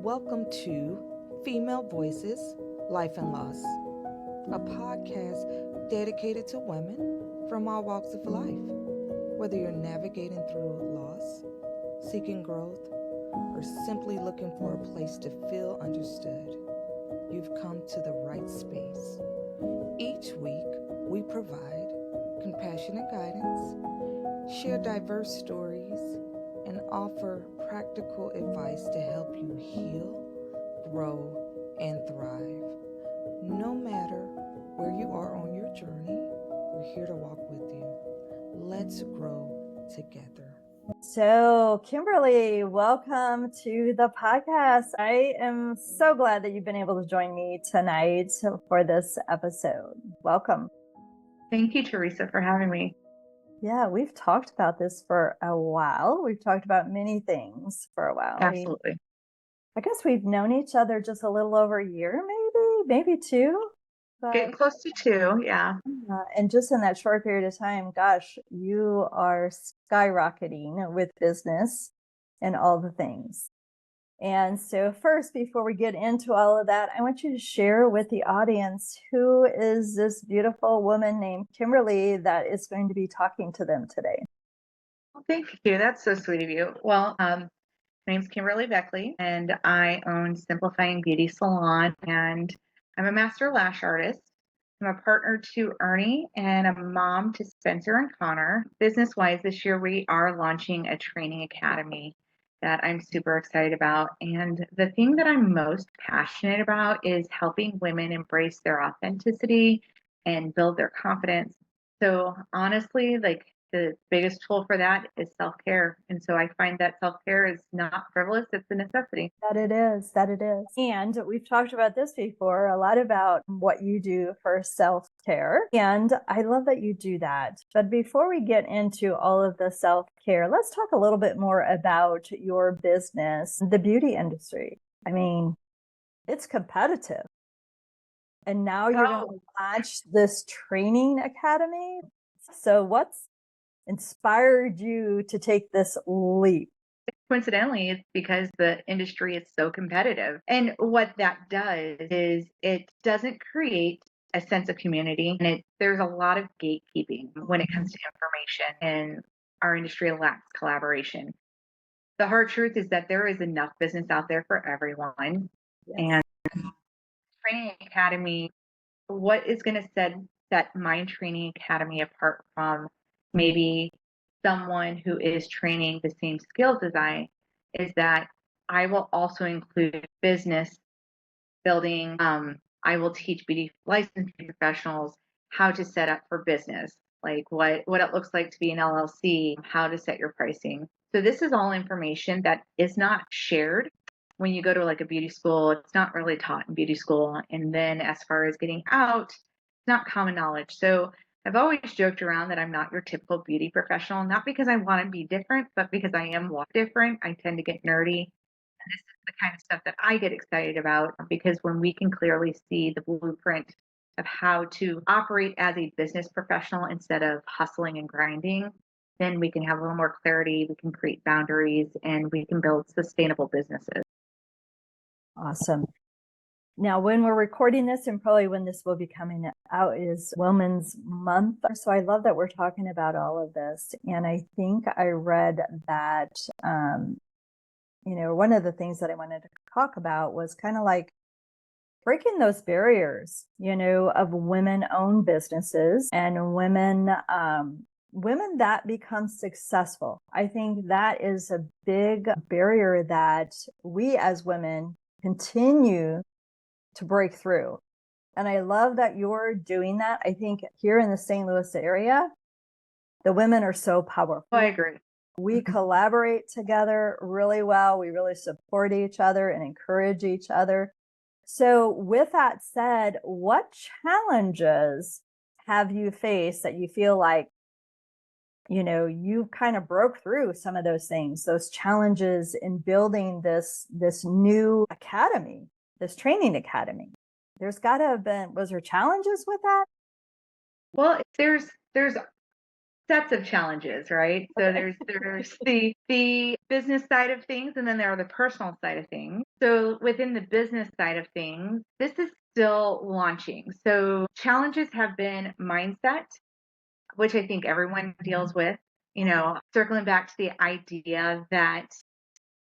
Welcome to Female Voices, Life and Loss, a podcast dedicated to women from all walks of life. Whether you're navigating through loss, seeking growth, or simply looking for a place to feel understood, you've come to the right space. Each week, we provide compassionate guidance, share diverse stories, and offer practical advice to help you heal, grow, and thrive. No matter where you are on your journey, we're here to walk with you. Let's grow together. So, Kimberly, welcome to the podcast. I am so glad that you've been able to join me tonight for this episode. Welcome. Thank you, Teresa, for having me. Yeah, we've talked about this for a while. We've talked about many things for a while. Absolutely. I guess we've known each other just a little over a year, maybe two. Getting close to 2, yeah. And just in that short period of time, gosh, you are skyrocketing with business and all the things. And so first, before we get into all of that, I want you to share with the audience who is this beautiful woman named Kimberly that is going to be talking to them today. Well, thank you. That's so sweet of you. Well, my name's Kimberly Beckley, and I own Simplifying Beauty Salon, and I'm a master lash artist. I'm a partner to Ernie and a mom to Spencer and Connor. Business-wise, this year we are launching a training academy that I'm super excited about. And the thing that I'm most passionate about is helping women embrace their authenticity and build their confidence. So honestly, like the biggest tool for that is self-care. And so I find that self-care is not frivolous, it's a necessity. That it is. And we've talked about this before, a lot about what you do for self-care. And I love that you do that. But before we get into all of the self-care, let's talk a little bit more about your business, the beauty industry. I mean, it's competitive. And now you're going to launch this training academy. So what's inspired you to take this leap? Coincidentally, it's because the industry is so competitive. And what that does is it doesn't create a sense of community. And there's a lot of gatekeeping when it comes to information, and our industry lacks collaboration. The hard truth is that there is enough business out there for everyone. Yes. And Training Academy, what is going to set my Training Academy apart from maybe someone who is training the same skills as I is that I will also include business building. I will teach beauty licensed professionals how to set up for business, like what it looks like to be an LLC, how to set your pricing. So this is all information that is not shared when you go to like a beauty school. It's not really taught in beauty school. And then as far as getting out, it's not common knowledge. So I've always joked around that I'm not your typical beauty professional, not because I want to be different, but because I am different. I tend to get nerdy. And this is the kind of stuff that I get excited about, because when we can clearly see the blueprint of how to operate as a business professional instead of hustling and grinding, then we can have a little more clarity, we can create boundaries, and we can build sustainable businesses. Awesome. Now, when we're recording this, and probably when this will be coming out, is Women's Month. So I love that we're talking about all of this. And I think I read that, one of the things that I wanted to talk about was kind of like breaking those barriers, of women-owned businesses and women that become successful. I think that is a big barrier that we as women continue to break through. And I love that you're doing that. I think here in the St. Louis area, the women are so powerful. I agree. We collaborate together really well. We really support each other and encourage each other. So with that said, what challenges have you faced that you feel like, you kind of broke through some of those things, those challenges in building this new academy, this training academy? There's got to have been, was there challenges with that? Well, there's sets of challenges, right? So there's the business side of things, and then there are the personal side of things. So within the business side of things, this is still launching. So challenges have been mindset, which I think everyone deals with, circling back to the idea that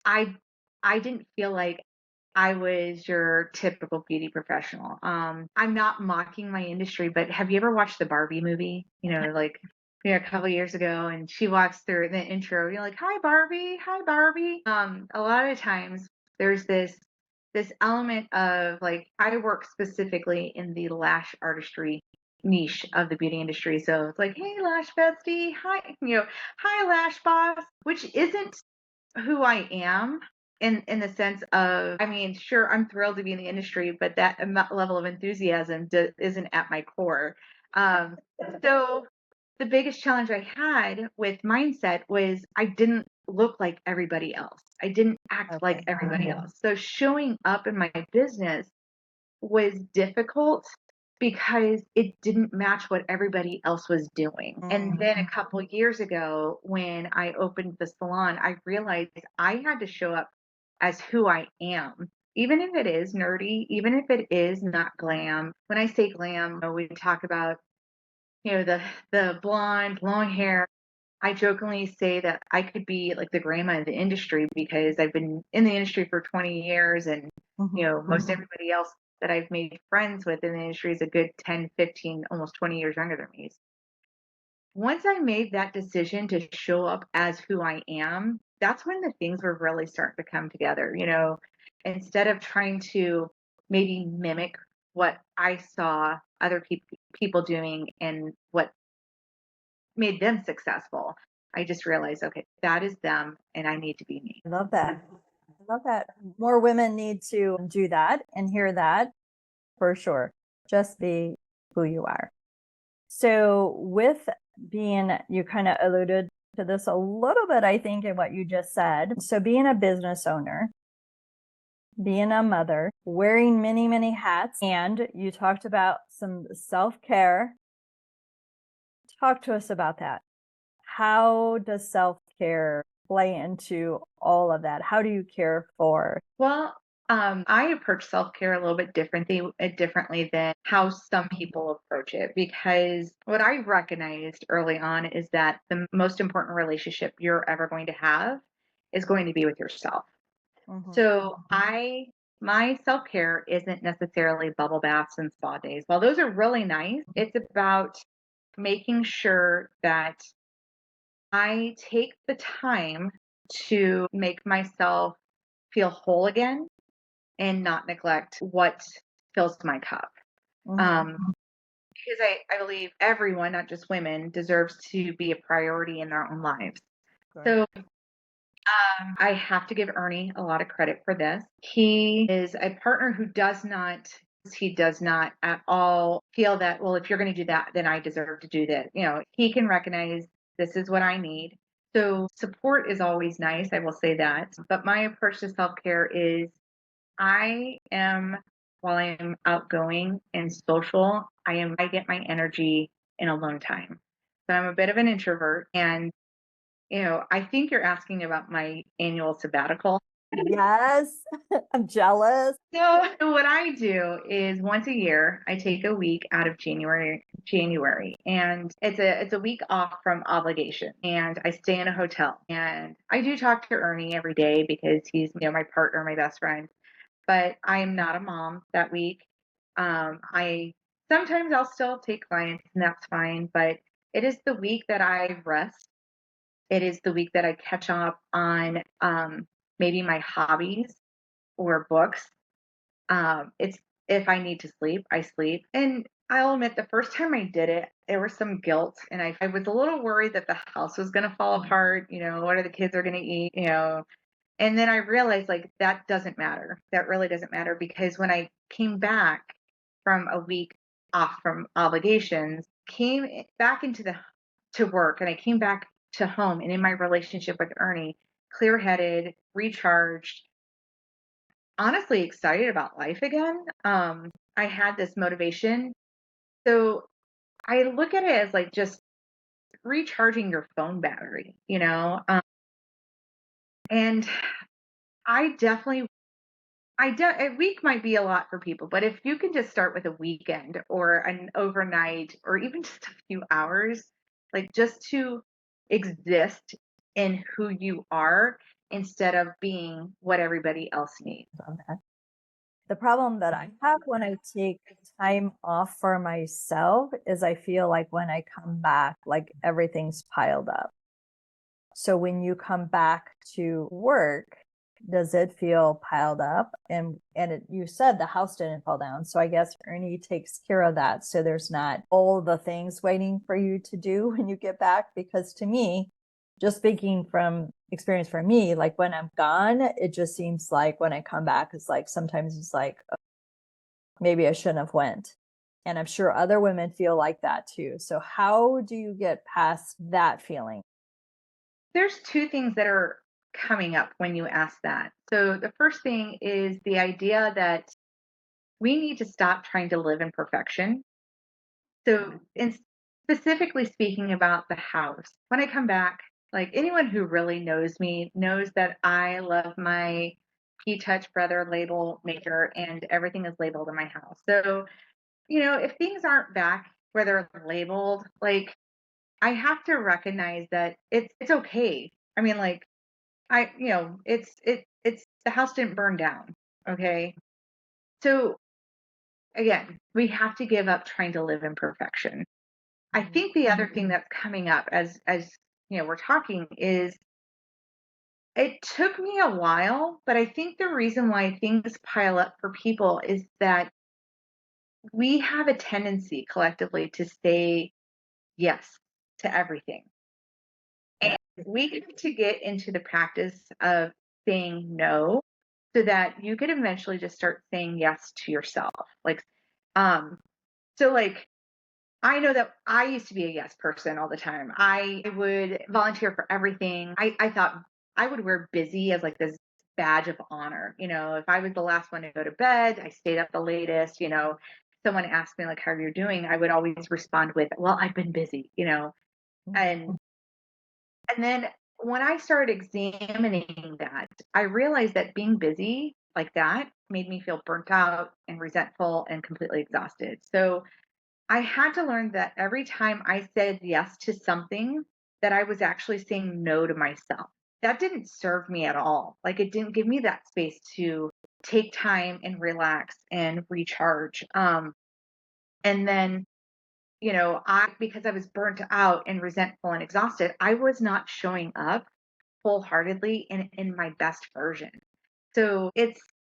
I I didn't feel like I was your typical beauty professional. I'm not mocking my industry, but have you ever watched the Barbie movie? A couple of years ago, and she walks through the intro. You're like, "Hi, Barbie. Hi, Barbie." A lot of times there's this element of like I work specifically in the lash artistry niche of the beauty industry. So it's like, "Hey, lash bestie. Hi, hi, lash boss," which isn't who I am in the sense of, I mean, sure, I'm thrilled to be in the industry, but that level of enthusiasm isn't at my core. Um, so the biggest challenge I had with mindset was I didn't look like everybody else. I didn't act like everybody else. So showing up in my business was difficult because it didn't match what everybody else was doing. And then a couple years ago, when I opened the salon, I realized I had to show up as who I am. Even if it is nerdy, even if it is not glam. When I say glam, we talk about, the blonde, long hair. I jokingly say that I could be like the grandma of the industry because I've been in the industry for 20 years and most everybody else that I've made friends with in the industry is a good 10, 15, almost 20 years younger than me. Once I made that decision to show up as who I am, that's when the things were really starting to come together. Instead of trying to maybe mimic what I saw other people doing and what made them successful, I just realized, okay, that is them and I need to be me. I love that. I love that. More women need to do that and hear that for sure. Just be who you are. So with you kind of alluded to this a little bit, I think, in what you just said. So being a business owner, being a mother, wearing many, many hats, and you talked about some self-care. Talk to us about that. How does self-care play into all of that? How do you care for? Well, I approach self-care a little bit differently than how some people approach it, because what I recognized early on is that the most important relationship you're ever going to have is going to be with yourself. So my self-care isn't necessarily bubble baths and spa days. While those are really nice, it's about making sure that I take the time to make myself feel whole again and not neglect what fills my cup. Because I believe everyone, not just women, deserves to be a priority in their own lives. So I have to give Ernie a lot of credit for this. He is a partner who he does not at all feel that, well, if you're going to do that, then I deserve to do that. He can recognize this is what I need. So support is always nice. I will say that. But my approach to self-care is while I am outgoing and social, I get my energy in alone time. So I'm a bit of an introvert, and I think you're asking about my annual sabbatical. Yes, I'm jealous. So what I do is once a year I take a week out of January, and it's a week off from obligation, and I stay in a hotel, and I do talk to Ernie every day because he's my partner, my best friend, but I am not a mom that week. I sometimes I'll still take clients, and that's fine, but it is the week that I rest. It is the week that I catch up on maybe my hobbies or books. It's if I need to sleep, I sleep. And I'll admit the first time I did it, there was some guilt, and I was a little worried that the house was going to fall apart. What are the kids are going to eat? And then I realized like that doesn't matter. That really doesn't matter, because when I came back from a week off from obligations, came back to work, and I came back to home and in my relationship with Ernie, clear-headed, recharged, honestly excited about life again. I had this motivation. So I look at it as like just recharging your phone battery. And I definitely A week might be a lot for people, but if you can just start with a weekend or an overnight or even just a few hours, like just to exist in who you are instead of being what everybody else needs. On that. The problem that I have when I take time off for myself is I feel like when I come back, like everything's piled up. So when you come back to work, does it feel piled up? And you said the house didn't fall down. So I guess Ernie takes care of that. So there's not all the things waiting for you to do when you get back. Because to me, just speaking from experience for me, like when I'm gone, it just seems like when I come back, it's like sometimes it's like, oh, maybe I shouldn't have went. And I'm sure other women feel like that too. So how do you get past that feeling? There's two things that are coming up when you ask that. So the first thing is the idea that we need to stop trying to live in perfection. So, in specifically speaking about the house, when I come back, like anyone who really knows me knows that I love my P-Touch Brother label maker and everything is labeled in my house. So, if things aren't back where they're labeled, like I have to recognize that it's okay. I mean, like it's the house didn't burn down. Okay. So again, we have to give up trying to live in perfection. I think the other thing that's coming up as we're talking is it took me a while, but I think the reason why things pile up for people is that we have a tendency collectively to say yes to everything. And we have to get into the practice of saying no so that you could eventually just start saying yes to yourself. Um, like I know that I used to be a yes person all the time. I would volunteer for everything. I thought I would wear busy as like this badge of honor. If I was the last one to go to bed, I stayed up the latest, someone asked me like, how are you doing? I would always respond with, well, I've been busy, and then when I started examining that, I realized that being busy like that made me feel burnt out and resentful and completely exhausted. So I had to learn that every time I said yes to something, that I was actually saying no to myself. That didn't serve me at all. Like it didn't give me that space to take time and relax and recharge. And then because I was burnt out and resentful and exhausted, I was not showing up wholeheartedly in my best version. So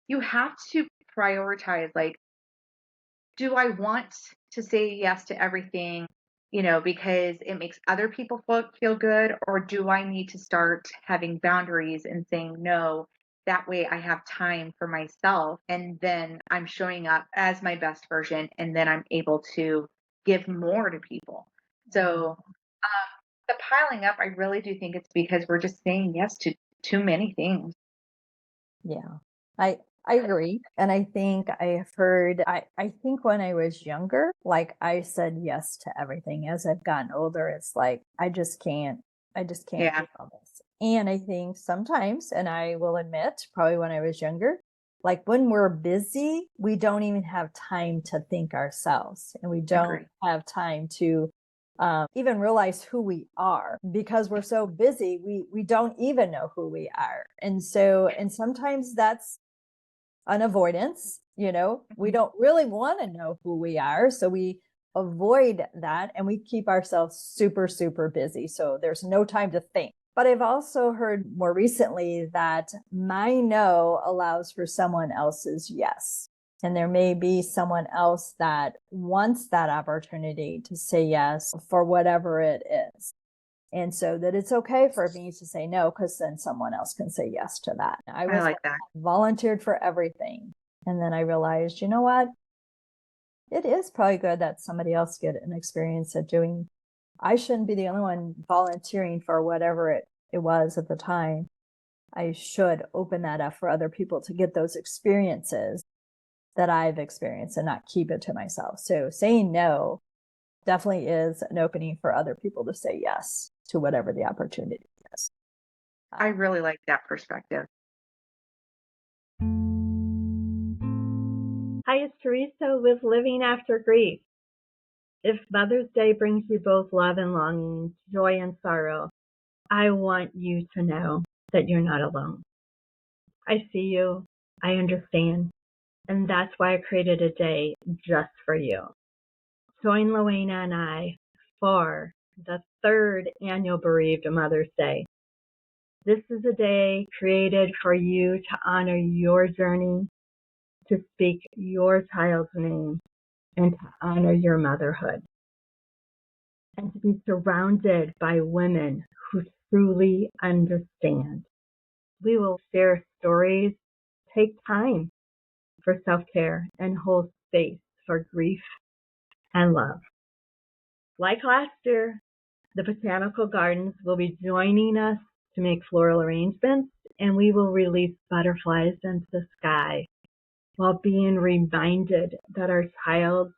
you have to prioritize, like, do I want to say yes to everything, because it makes other people feel good? Or do I need to start having boundaries and saying no? That way I have time for myself and then I'm showing up as my best version and then I'm able to give more to people. So the piling up, I really do think it's because we're just saying yes to too many things. Yeah, I agree. And I think I've heard, I think when I was younger, like I said yes to everything. As I've gotten older, it's like, I just can't do Yeah, all this. And I think sometimes, and I will admit, probably when I was younger, like when we're busy, we don't even have time to think ourselves and we don't agree. have time to even realize who we are because we're so busy we don't even know who we are, and sometimes that's an avoidance. We don't really want to know who we are, so we avoid that and we keep ourselves super super busy so there's no time to think. But I've also heard more recently that my no allows for someone else's yes. And there may be someone else that wants that opportunity to say yes for whatever it is. And so that it's okay for me to say no, because then someone else can say yes to that. I I was like that. volunteered for everything. And then I realized, you know what? It is probably good that somebody else get an experience at doing. I shouldn't be the only one volunteering for whatever it was at the time. I should open that up for other people to get those experiences that I've experienced and not keep it to myself. So saying no definitely is an opening for other people to say yes to whatever the opportunity is. I really like that perspective. Hi, it's Teresa with Living After Grief. If Mother's Day brings you both love and longing, joy and sorrow, I want you to know that you're not alone. I see you. I understand. And that's why I created a day just for you. Join Luana and I for the third annual Bereaved Mother's Day. This is a day created for you to honor your journey, to speak your child's name, and to honor your motherhood, and to be surrounded by women who truly understand. We will share stories, take time for self-care, and hold space for grief and love. Like last year, the Botanical Gardens will be joining us to make floral arrangements, and we will release butterflies into the sky while being reminded that our child's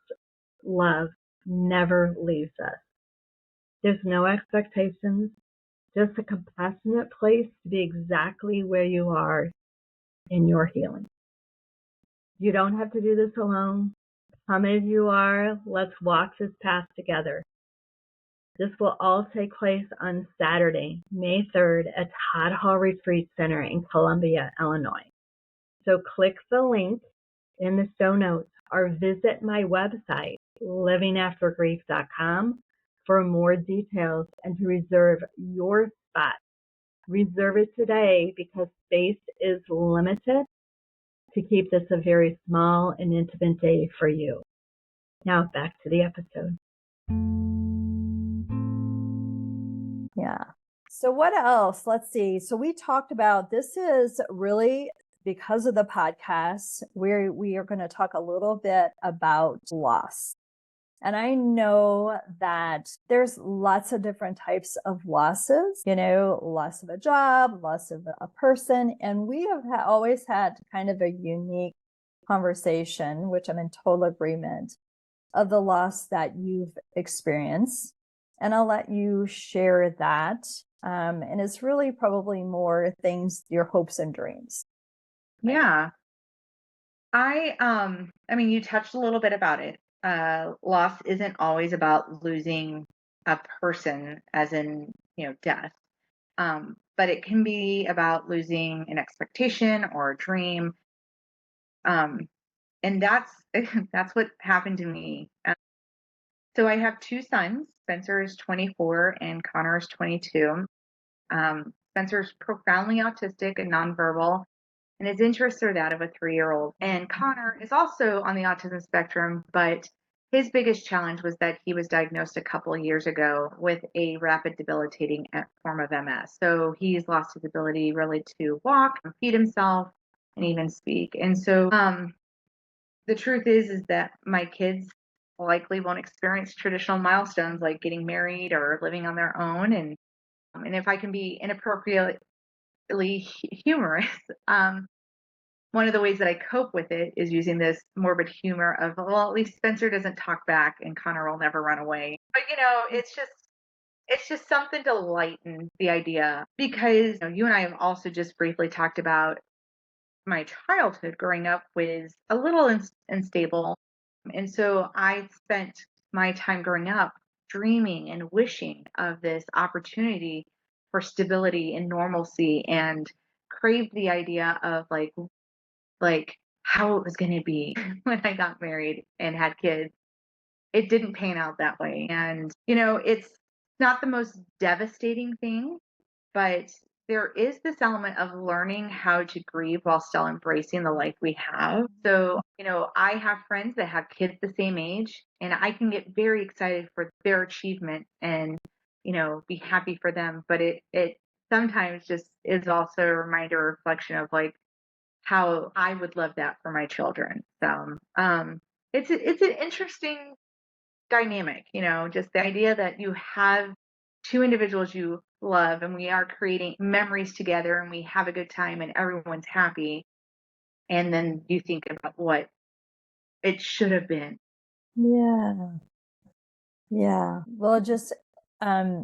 love never leaves us. There's no expectations, just a compassionate place to be exactly where you are in your healing. You don't have to do this alone. Come as you are. Let's walk this path together. This will all take place on Saturday, May 3rd at Todd Hall Retreat Center in Columbia, Illinois. So click the link in the show notes or visit my website, livingaftergrief.com, for more details and to reserve your spot. Reserve it today because space is limited to keep this a very small and intimate day for you. Now back to the episode. Yeah. So what else? Let's see. So we talked about, this is really because of the podcast, we are going to talk a little bit about loss. And I know that there's lots of different types of losses, loss of a job, loss of a person. And we have always had kind of a unique conversation, which I'm in total agreement, of the loss that you've experienced. And I'll let you share that. And it's really probably more things, your hopes and dreams. Yeah. I mean, you touched a little bit about it. Loss isn't always about losing a person, as in, death. But it can be about losing an expectation or a dream. And that's that's what happened to me. So I have two sons. Spencer is 24 and Connor is 22. Spencer's profoundly autistic and nonverbal, and his interests are that of a 3-year-old. And Connor is also on the autism spectrum, but his biggest challenge was that he was diagnosed a couple of years ago with a rapid debilitating form of MS. So he's lost his ability really to walk, feed himself, and even speak. And so the truth is that my kids likely won't experience traditional milestones like getting married or living on their own. And if I can be inappropriately humorous, one of the ways that I cope with it is using this morbid humor of, well, at least Spencer doesn't talk back and Connor will never run away. But it's just something to lighten the idea, because you and I have also just briefly talked about my childhood growing up was a little unstable. And so I spent my time growing up dreaming and wishing of this opportunity for stability and normalcy, and craved the idea of like how it was going to be when I got married and had kids. It didn't pan out that way. And, it's not the most devastating thing, but there is this element of learning how to grieve while still embracing the life we have. So, I have friends that have kids the same age, and I can get very excited for their achievement and, be happy for them. But it sometimes just is also a reminder, reflection of how I would love that for my children. So, it's an interesting dynamic, just the idea that you have two individuals you love and we are creating memories together and we have a good time and everyone's happy. And then you think about what it should have been. Yeah. Yeah. Well, it just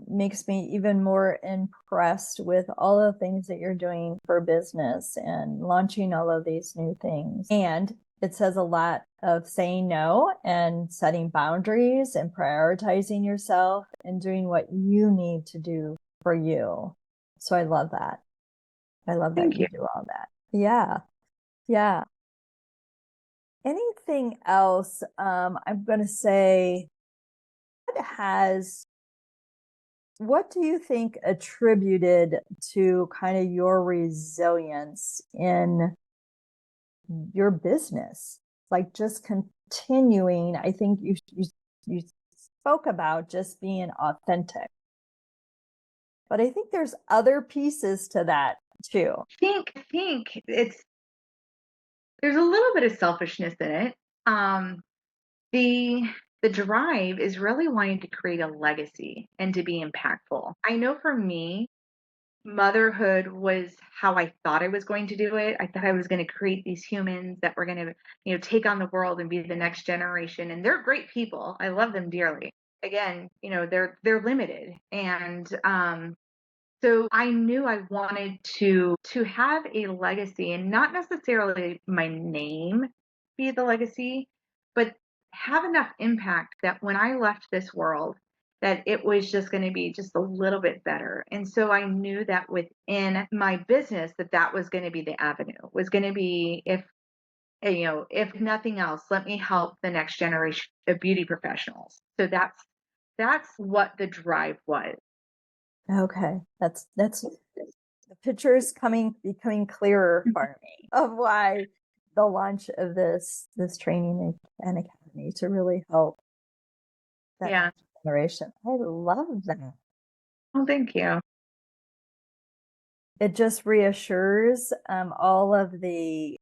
makes me even more impressed with all the things that you're doing for business and launching all of these new things. And It says a lot of saying no and setting boundaries and prioritizing yourself and doing what you need to do for you. So I love that. I love that Thank you you. do all that. Yeah. Yeah. Anything else? I'm going to say, what do you think attributed to kind of your resilience in your business? Like just continuing, I think you spoke about just being authentic. But I think there's other pieces to that too. I think there's a little bit of selfishness in it. The the drive is really wanting to create a legacy and to be impactful. I know for me, motherhood was how I thought I was going to do it. I thought I was going to create these humans that were going to, take on the world and be the next generation. And they're great people. I love them dearly. Again, they're limited. And so I knew I wanted to have a legacy, and not necessarily my name be the legacy, but have enough impact that when I left this world, that it was just going to be just a little bit better. And so I knew that within my business, that was going to be the avenue, was going to be, if nothing else, let me help the next generation of beauty professionals. So that's what the drive was. Okay. That's the pictures becoming clearer for me of why the launch of this training and academy to really help that Yeah. next generation. I love that. Oh, thank you. It just reassures all of the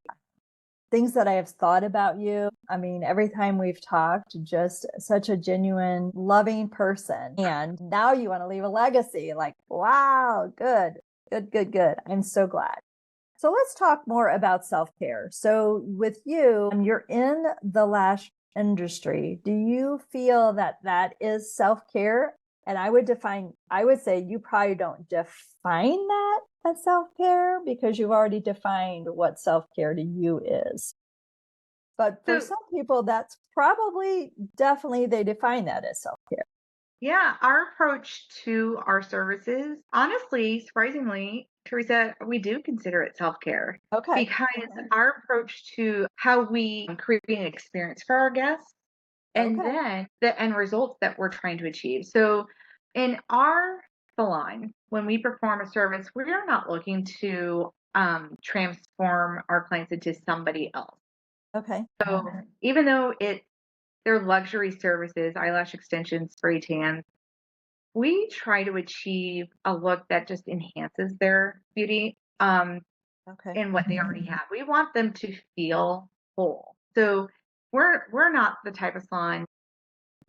things that I have thought about you. I mean, every time we've talked, just such a genuine, loving person. And now you want to leave a legacy. Like, wow, good, good, good, good. I'm so glad. So let's talk more about self-care. So with you, you're in the lash industry. Do you feel that is self-care? And I would say you probably don't define that as self-care because you've already defined what self-care to you is. But for So, some people, that's probably definitely they define that as self-care. yeah, our approach to our services, honestly, surprisingly, Teresa, we do consider it self-care Okay. because our approach to how we create an experience for our guests and Okay. then the end results that we're trying to achieve. So in our salon, when we perform a service, we are not looking to transform our clients into somebody else. Okay. So even though they're luxury services, eyelash extensions, spray tans, we try to achieve a look that just enhances their beauty Okay. in what they already have. We want them to feel whole. So we're not the type of salon.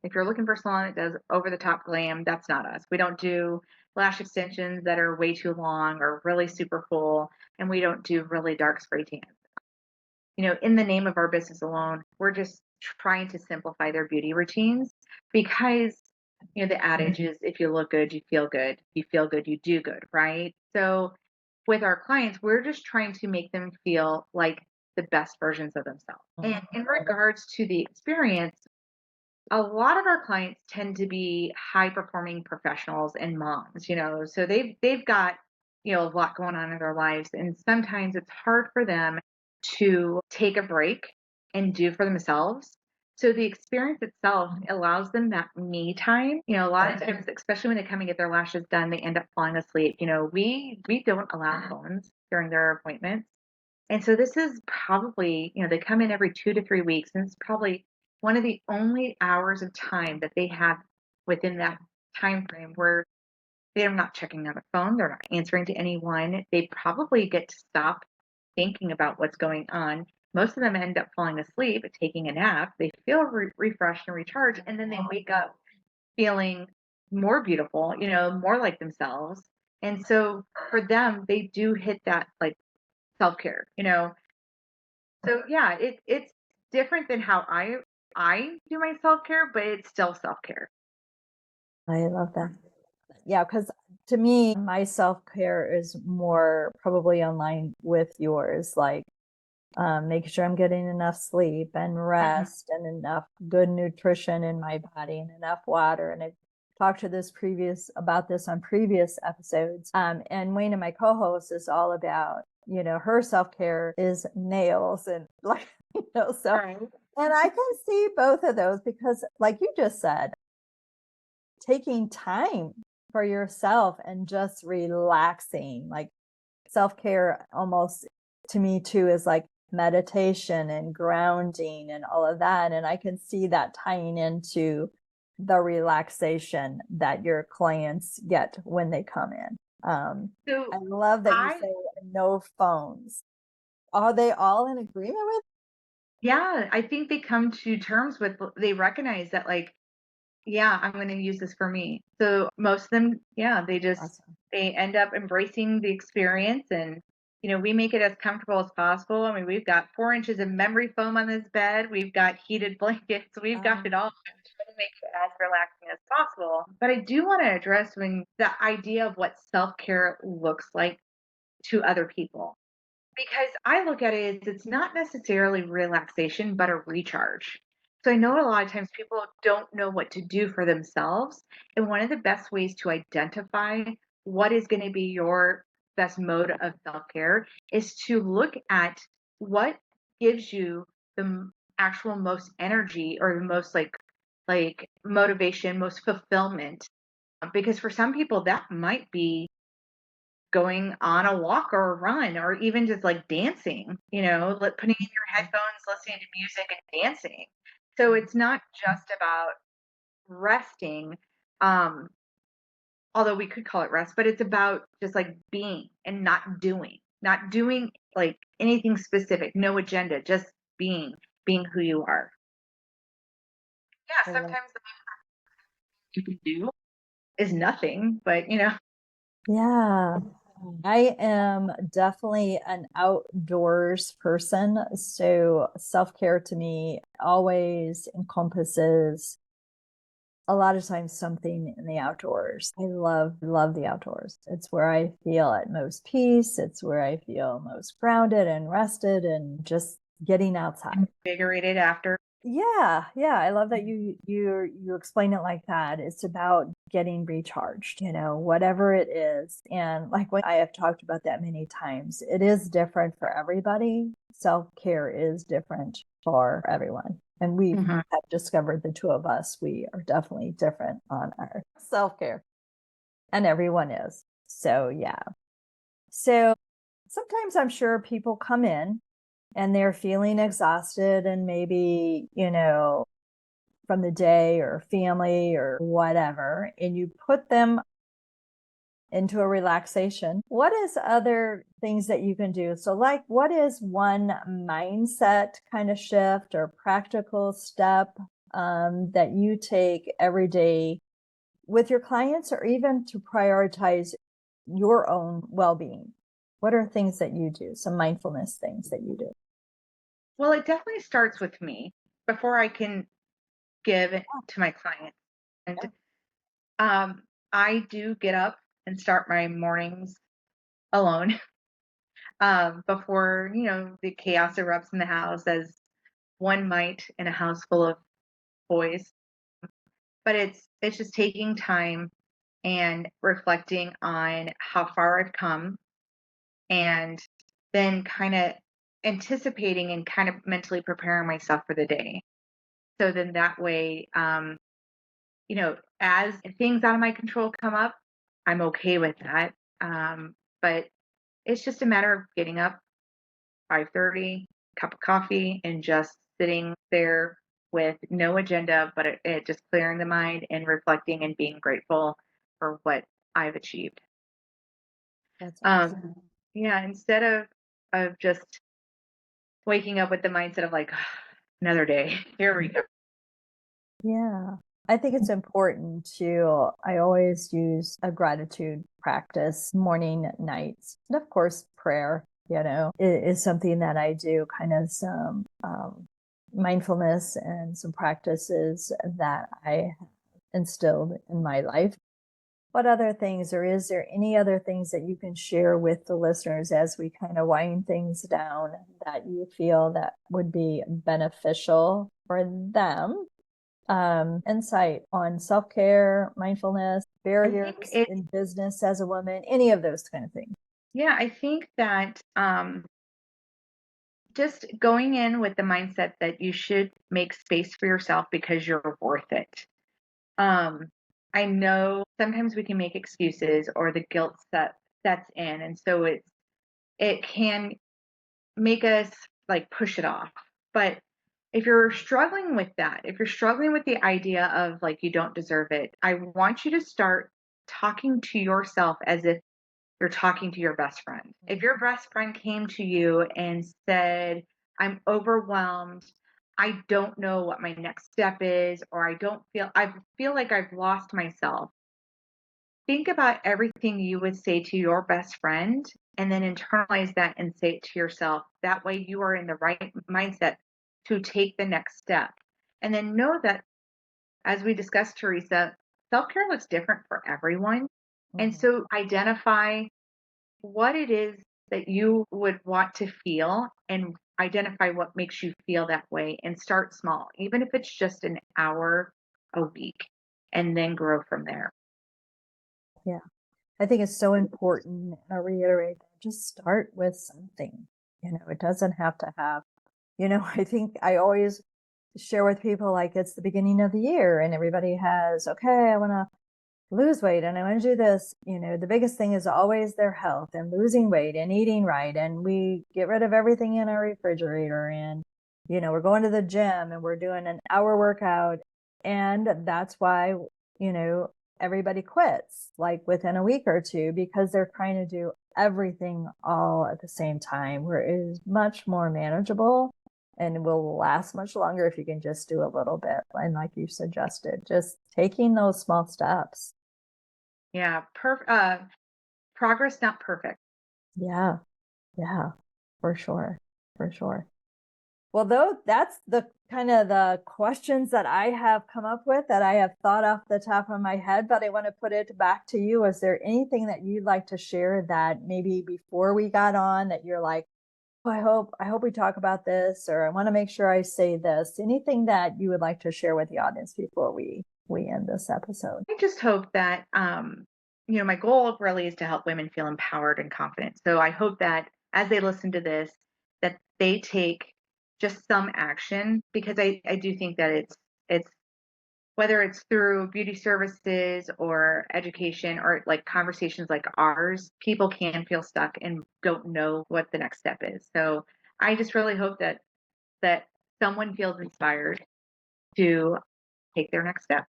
If you're looking for a salon that does over the top glam, that's not us. We don't do lash extensions that are way too long or really super full, and we don't do really dark spray tans. In the name of our business alone, we're just trying to simplify their beauty routines because, the adage is if you look good, you feel good. You feel good, you do good, right? So with our clients, we're just trying to make them feel like the best versions of themselves. And in regards to the experience, a lot of our clients tend to be high performing professionals and moms, so they've got, a lot going on in their lives. And sometimes it's hard for them to take a break and do for themselves. So the experience itself allows them that me time. A lot of times, especially when they come and get their lashes done, they end up falling asleep. We don't allow phones during their appointments. And so this is probably, they come in every 2 to 3 weeks, and it's probably one of the only hours of time that they have within that time frame where they're not checking on the phone, they're not answering to anyone. They probably get to stop thinking about what's going on. Most of them end up falling asleep, taking a nap. They feel refreshed and recharged, and then they wake up feeling more beautiful, more like themselves. And so for them, they do hit that like self-care. So yeah, it's different than how I do my self-care, but it's still self-care. I love that. Yeah, because to me, my self care is more probably in line with yours. Like making sure I'm getting enough sleep and rest and enough good nutrition in my body and enough water. And I talked to about this on previous episodes. And Wayne, my co-host, is all about, her self-care is nails and like, so, Right. and I can see both of those because like you just said, taking time for yourself and just relaxing, like self-care almost to me too is like meditation and grounding and all of that. And I can see that tying into the relaxation that your clients get when they come in. So I love that you say no phones. Are they all in agreement with? yeah, I think they come to terms with, they recognize that like, yeah, I'm going to use this for me. So most of them, yeah, Awesome. they end up embracing the experience, and we make it as comfortable as possible. I mean, we've got 4 inches of memory foam on this bed. We've got heated blankets. We've got it all. I'm trying to make it as relaxing as possible. But I do want to address when the idea of what self-care looks like to other people. Because I look at it as it's not necessarily relaxation, but a recharge. So I know a lot of times people don't know what to do for themselves. And one of the best ways to identify what is going to be your best mode of self care is to look at what gives you the actual most energy or the most like motivation, most fulfillment. Because for some people that might be going on a walk or a run or even just like dancing, putting in your headphones, listening to music and dancing. So it's not just about resting, um, although we could call it rest, but it's about just like being and not doing like anything specific, no agenda, just being who you are. Yeah, sometimes the most you can do is nothing, but Yeah. I am definitely an outdoors person. So self-care to me always encompasses a lot of times something in the outdoors. I love the outdoors. It's where I feel at most peace. It's where I feel most grounded and rested and just getting outside. invigorated after. Yeah, I love that you explain it like that. It's about getting recharged, whatever it is. And like when I have talked about that many times, it is different for everybody. Self-care is different for everyone. And we have discovered, the two of us, we are definitely different on our self-care. And everyone is. So yeah. So sometimes I'm sure people come in and they're feeling exhausted and maybe, from the day or family or whatever, and you put them into a relaxation. What is other things that you can do? So like, what is one mindset kind of shift or practical step that you take every day with your clients or even to prioritize your own well-being? What are things that you do? Some mindfulness things that you do? Well, it definitely starts with me before I can give it to my clients. And I do get up and start my mornings alone before, the chaos erupts in the house as one might in a house full of boys. But it's just taking time and reflecting on how far I've come and then kind of anticipating and kind of mentally preparing myself for the day. So then that way, as things out of my control come up, I'm okay with that. But it's just a matter of getting up 5:30, cup of coffee, and just sitting there with no agenda, but it just clearing the mind and reflecting and being grateful for what I've achieved. That's Um, awesome. yeah, instead of just waking up with the mindset of like another day, here we go. Yeah. I think it's important to, I always use a gratitude practice morning, nights, and of course, prayer, is something that I do, kind of some mindfulness and some practices that I instilled in my life. What other things, or is there any other things that you can share with the listeners as we kind of wind things down that you feel that would be beneficial for them? Insight on self-care, mindfulness, barriers in business as a woman, any of those kind of things. Yeah, I think that just going in with the mindset that you should make space for yourself because you're worth it. I know sometimes we can make excuses or the guilt sets in, and so it can make us like push it off. But if you're struggling with that, if you're struggling with the idea of like you don't deserve it, I want you to start talking to yourself as if you're talking to your best friend. If your best friend came to you and said, I'm overwhelmed, I don't know what my next step is, or I feel like I've lost myself. Think about everything you would say to your best friend and then internalize that and say it to yourself. That way you are in the right mindset to take the next step. And then know that, as we discussed, Teresa, self-care looks different for everyone. And so identify what it is that you would want to feel and identify what makes you feel that way and start small, even if it's just an hour a week, and then grow from there. Yeah. I think it's so important. I reiterate that just start with something. It doesn't have to have, I think I always share with people like it's the beginning of the year and everybody has, okay, I want to lose weight and I want to do this. The biggest thing is always their health and losing weight and eating right. And we get rid of everything in our refrigerator and, we're going to the gym and we're doing an hour workout. And that's why, everybody quits like within a week or two because they're trying to do everything all at the same time, where it is much more manageable and will last much longer if you can just do a little bit. And like you suggested, just taking those small steps. Yeah, progress, not perfect. Yeah, for sure. Well, though, that's the kind of the questions that I have come up with that I have thought off the top of my head, but I want to put it back to you. Is there anything that you'd like to share that maybe before we got on that you're like, oh, I hope we talk about this, or I want to make sure I say this? Anything that you would like to share with the audience before we end this episode? I just hope that, my goal really is to help women feel empowered and confident. So I hope that as they listen to this, that they take just some action, because I do think that it's whether it's through beauty services or education or like conversations like ours, people can feel stuck and don't know what the next step is. So I just really hope that someone feels inspired to take their next step.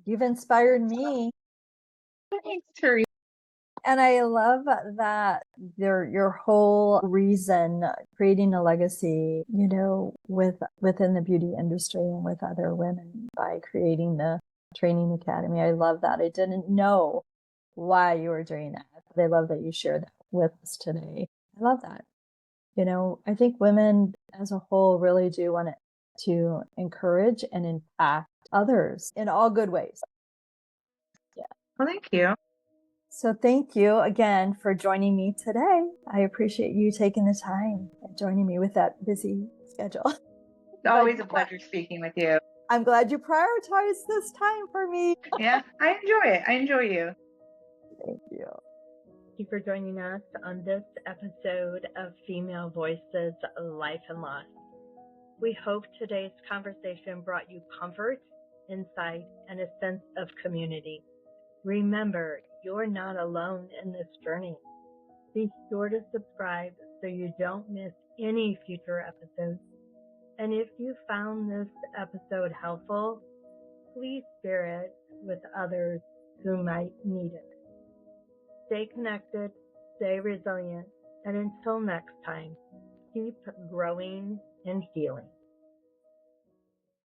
You've inspired me. Thanks, Teresa. And I love that your whole reason creating a legacy, within the beauty industry and with other women by creating the training academy. I love that. I didn't know why you were doing that, but I love that you shared that with us today. I love that. I think women as a whole really do want to encourage and impact others in all good ways. Yeah. Well, thank you. So thank you again for joining me today. I appreciate you taking the time and joining me with that busy schedule. It's always a pleasure speaking with you. I'm glad you prioritized this time for me. Yeah, I enjoy it. I enjoy you. Thank you. Thank you for joining us on this episode of Female Voices Life and Loss. We hope today's conversation brought you comfort, insight, and a sense of community. Remember, you're not alone in this journey. Be sure to subscribe so you don't miss any future episodes. And if you found this episode helpful, please share it with others who might need it. Stay connected, stay resilient, and until next time, keep growing and healing.